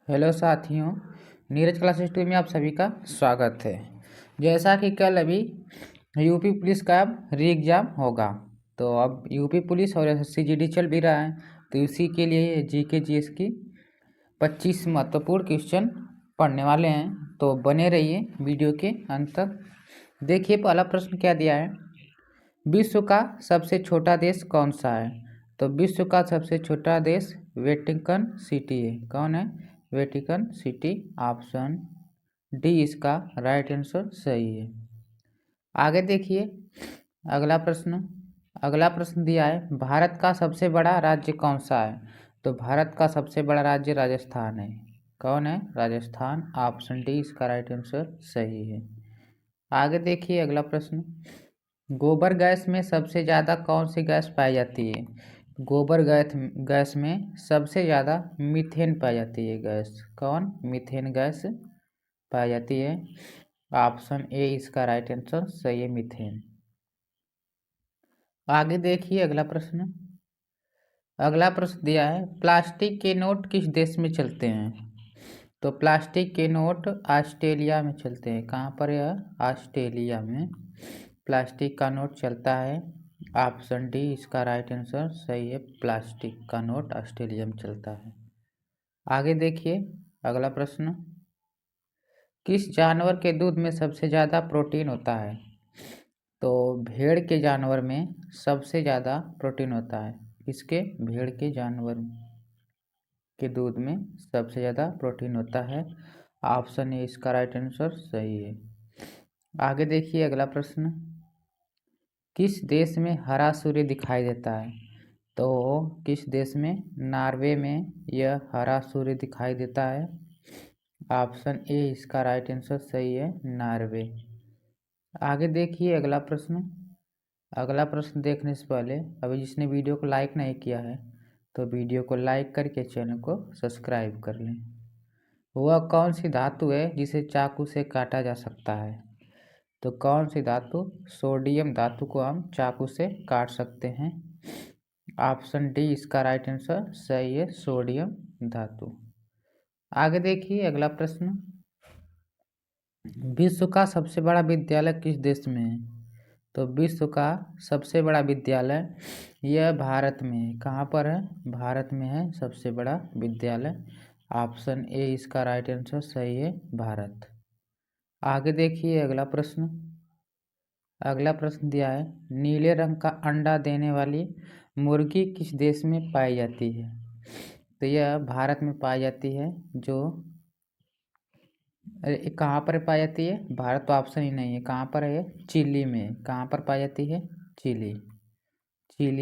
Hello साथियों, Neeraj class studio में आप सभी का स्वागत है। जैसा कि कल अभी यूपी पुलिस का अब री एग्ज़ाम होगा, तो अब यूपी पुलिस और एसएससी जीडी चल भी रहा है, तो इसी के लिए जीके जीएस की 25 महत्वपूर्ण क्वेश्चन पढ़ने वाले हैं। तो बने रहिए वीडियो के अंत तक। देखिए पहला प्रश्न क्या दिया है, विश्व का सबसे छोटा देश कौन सा है? तो विश्व का सबसे छोटा देश वेटिकन सिटी है। कौन है? Vatican city. ऑप्शन डी इसका राइट आंसर सही है। आगे देखिए अगला प्रश्न दिया है, भारत का सबसे बड़ा राज्य कौन सा है? तो भारत का सबसे बड़ा राज्य राजस्थान है। कौन है? राजस्थान। ऑप्शन डी इसका राइट आंसर सही है। आगे देखिए अगला प्रश्न, गोबर गैस में सबसे ज़्यादा कौन सी गैस पाई जाती है? गोबर गैस में सबसे ज़्यादा मीथेन पाई जाती है गैस। कौन? मीथेन गैस पाई जाती है। ऑप्शन ए इसका राइट आंसर सही है, मीथेन। आगे देखिए अगला प्रश्न दिया है, प्लास्टिक के नोट किस देश में चलते हैं? तो प्लास्टिक के नोट ऑस्ट्रेलिया में चलते हैं। कहाँ पर? यह ऑस्ट्रेलिया में प्लास्टिक का नोट चलता है। ऑप्शन डी इसका राइट आंसर सही है, प्लास्टिक का नोट ऑस्ट्रेलिया में चलता है। आगे देखिए अगला प्रश्न, किस जानवर के दूध में सबसे ज़्यादा प्रोटीन होता है? तो भेड़ के जानवर में सबसे ज़्यादा प्रोटीन होता है। किसके? भेड़ के जानवर के दूध में सबसे ज़्यादा प्रोटीन होता है। ऑप्शन ए इसका राइट आंसर सही है। आगे देखिए अगला प्रश्न, किस देश में हरा सूर्य दिखाई देता है? तो किस देश में? नॉर्वे में यह हरा सूर्य दिखाई देता है। ऑप्शन ए इसका राइट आंसर सही है, नॉर्वे। आगे देखिए अगला प्रश्न देखने से पहले अभी जिसने वीडियो को लाइक नहीं किया है तो वीडियो को लाइक करके चैनल को सब्सक्राइब कर लें। वह कौन सी धातु है जिसे चाकू से काटा जा सकता है? तो कौन सी धातु? सोडियम धातु को हम चाकू से काट सकते हैं। ऑप्शन डी इसका राइट आंसर सही है, सोडियम धातु। आगे देखिए अगला प्रश्न, विश्व का सबसे बड़ा विद्यालय किस देश में है? तो विश्व का सबसे बड़ा विद्यालय यह भारत में है। कहाँ पर है? भारत में है सबसे बड़ा विद्यालय। ऑप्शन ए इसका राइट आंसर सही है, भारत। आगे देखिए अगला प्रश्न दिया है, नीले रंग का अंडा देने वाली मुर्गी किस देश में पाई जाती है? तो यह भारत में पाई जाती है। कहाँ पर पाई जाती है? भारत तो ऑप्शन ही नहीं है। कहाँ पर है? चिली में। कहाँ पर पाई जाती है? चिली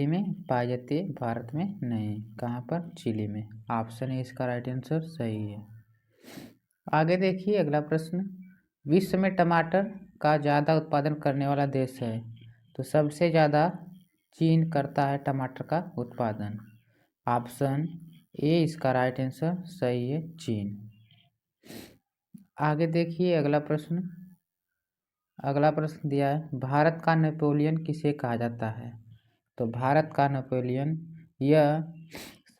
में पाई जाती है, भारत में नहीं। कहाँ पर? चिली में। ऑप्शन ए इसका राइट आंसर सही है। आगे देखिए अगला प्रश्न, विश्व में टमाटर का ज़्यादा उत्पादन करने वाला देश है? तो सबसे ज़्यादा चीन करता है टमाटर का उत्पादन। ऑप्शन ए इसका राइट आंसर सही है, चीन। आगे देखिए अगला प्रश्न दिया है, भारत का नेपोलियन किसे कहा जाता है? तो भारत का नेपोलियन यह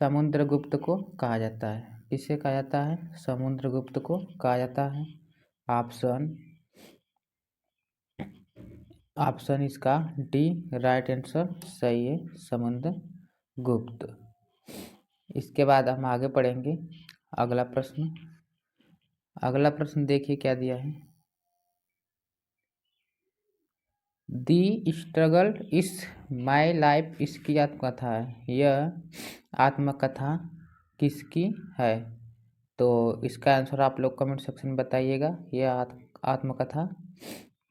समुद्रगुप्त को कहा जाता है। किसे कहा जाता है? समुद्रगुप्त को कहा जाता है। ऑप्शन इसका डी राइट आंसर सही है, समुद्रगुप्त। इसके बाद हम आगे पढ़ेंगे अगला प्रश्न देखिए क्या दिया है, दी स्ट्रगल इज माई लाइफ इसकी आत्मकथा है। यह आत्मकथा किसकी है? तो इसका आंसर आप लोग कमेंट सेक्शन में बताइएगा, यह आत्मकथा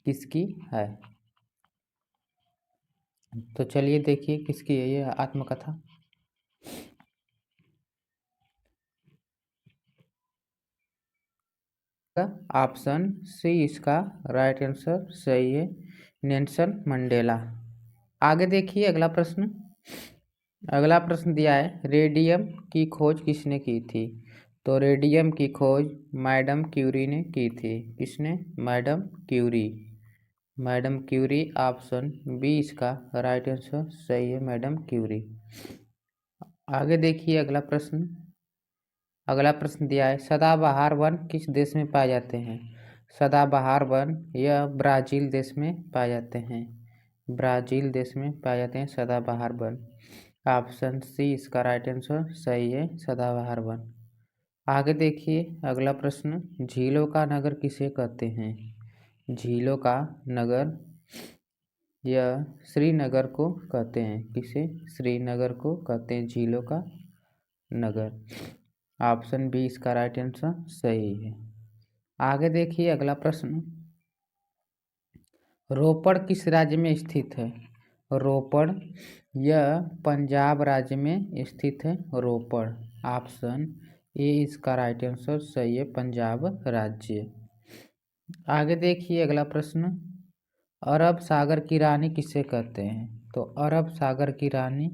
किसकी है। तो चलिए देखिए किसकी है यह आत्मकथा। ऑप्शन सी इसका राइट आंसर सही है, नेल्सन मंडेला। आगे देखिए अगला प्रश्न दिया है, रेडियम की खोज किसने की थी? तो रेडियम की खोज मैडम क्यूरी ने की थी। किसने? Madam Curie. ऑप्शन बी इसका राइट आंसर सही है, मैडम क्यूरी। आगे देखिए अगला प्रश्न दिया है, सदाबहार वन किस देश में पाए जाते हैं? सदाबहार वन यह ब्राज़ील देश में पाए जाते हैं। ब्राज़ील देश में पाए जाते हैं सदाबहार वन। ऑप्शन सी इसका राइट आंसर सही है, सदाबहार वन। आगे देखिए अगला प्रश्न, झीलों का नगर किसे कहते हैं? झीलों का नगर यह श्रीनगर को कहते हैं। किसे? श्रीनगर को कहते हैं झीलों का नगर। ऑप्शन बी इसका राइट आंसर सही है। आगे देखिए अगला प्रश्न, रोपड़ किस राज्य में स्थित है? रोपड़ यह पंजाब राज्य में स्थित है। रोपड़ ऑप्शन ए इसका राइट आंसर सही है, पंजाब राज्य। आगे देखिए अगला प्रश्न, अरब सागर की रानी किसे कहते हैं? तो अरब सागर की रानी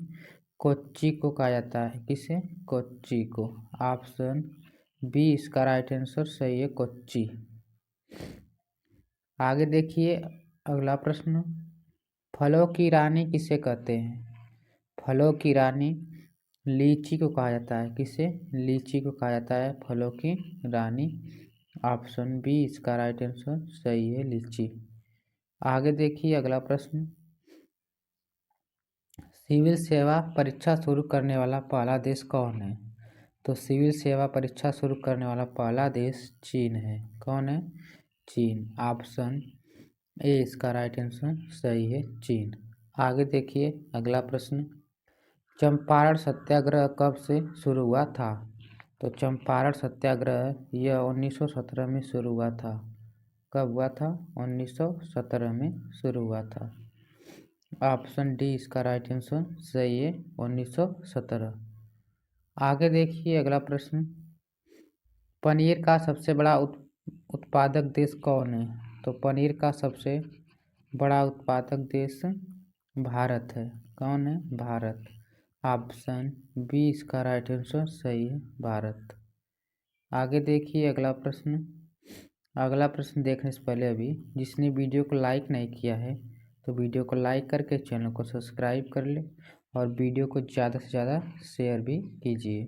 कोच्चि को कहा जाता है। किसे? कोच्चि को। ऑप्शन बी इसका राइट आंसर सही है, कोच्चि। आगे देखिए अगला प्रश्न, फलों की रानी किसे कहते हैं? फलों की रानी लीची को कहा जाता है। किसे? लीची को कहा जाता है फलों की रानी। ऑप्शन बी इसका राइट आंसर सही है, लीची। आगे देखिए अगला प्रश्न, सिविल सेवा परीक्षा शुरू करने वाला पहला देश कौन है? तो सिविल सेवा परीक्षा शुरू करने वाला पहला देश चीन है। कौन है? चीन। ऑप्शन ए इसका राइट आंसर सही है, चीन। आगे देखिए अगला प्रश्न, चंपारण सत्याग्रह कब से शुरू हुआ था? तो चंपारण सत्याग्रह यह 1917 में शुरू हुआ था। कब हुआ था? 1917 में शुरू हुआ था। ऑप्शन डी इसका राइट आंसर सही है, 1917। आगे देखिए अगला प्रश्न, पनीर का सबसे बड़ा उत्पादक देश कौन है? तो पनीर का सबसे बड़ा उत्पादक देश भारत है। कौन है? भारत। ऑप्शन बी इसका राइट आंसर सही है, भारत। आगे देखिए अगला प्रश्न, अगला प्रश्न देखने से पहले अभी जिसने वीडियो को लाइक नहीं किया है तो वीडियो को लाइक करके चैनल को सब्सक्राइब कर ले और वीडियो को ज़्यादा से ज़्यादा शेयर भी कीजिए।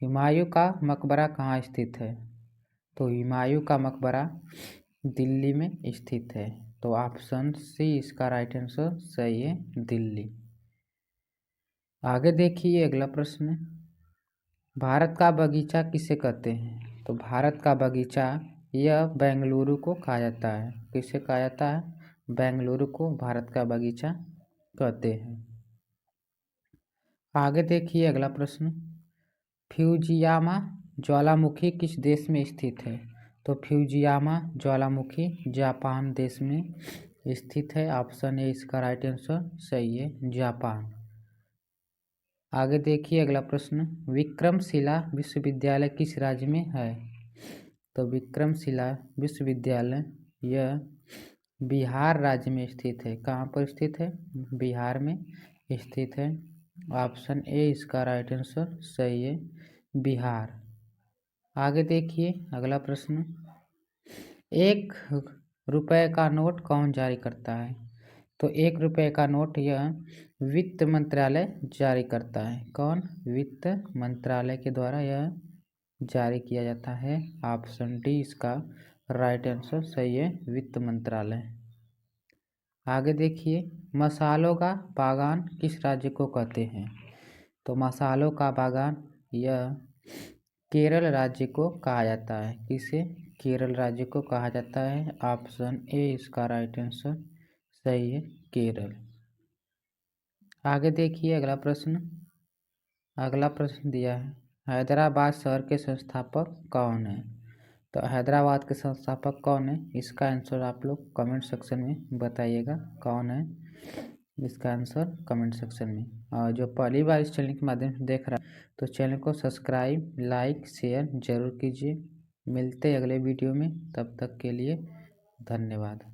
हुमायूं का मकबरा कहाँ स्थित है? तो हुमायूं का मकबरा दिल्ली में स्थित है। तो ऑप्शन सी इसका राइट आंसर सही है, दिल्ली। आगे देखिए अगला प्रश्न, भारत का बगीचा किसे कहते हैं? तो भारत का बगीचा यह बेंगलुरु को कहा जाता है। किसे कहा जाता है? बेंगलुरु को भारत का बगीचा कहते हैं। आगे देखिए अगला प्रश्न, फ्यूजियामा ज्वालामुखी किस देश में स्थित है? तो फ्यूजियामा ज्वालामुखी जापान देश में स्थित है। ऑप्शन ए इसका राइट आंसर सही है, जापान। आगे देखिए अगला प्रश्न, विक्रमशिला विश्वविद्यालय किस राज्य में है? तो विक्रमशिला विश्वविद्यालय यह बिहार राज्य में स्थित है। कहाँ पर स्थित है? बिहार में स्थित है। ऑप्शन ए इसका राइट आंसर सही है, बिहार। आगे देखिए अगला प्रश्न, 1 रुपये का नोट कौन जारी करता है? तो 1 रुपये का नोट यह वित्त मंत्रालय जारी करता है। कौन? वित्त मंत्रालय के द्वारा यह जारी किया जाता है। ऑप्शन डी इसका राइट आंसर सही है, वित्त मंत्रालय। आगे देखिए, मसालों का बागान किस राज्य को कहते हैं? तो मसालों का बागान यह केरल राज्य को कहा जाता है। किसे? केरल राज्य को कहा जाता है। ऑप्शन ए इसका राइट आंसर सही है, केरल। आगे देखिए अगला प्रश्न, अगला प्रश्न दिया है, हैदराबाद शहर के संस्थापक कौन है? तो हैदराबाद के संस्थापक कौन है? इसका आंसर आप लोग कमेंट सेक्शन में बताइएगा, कौन है इसका आंसर कमेंट सेक्शन में। और जो पहली बार इस चैनल के माध्यम से देख रहा है तो चैनल को सब्सक्राइब, लाइक, शेयर जरूर कीजिए। मिलते हैं अगले वीडियो में, तब तक के लिए धन्यवाद।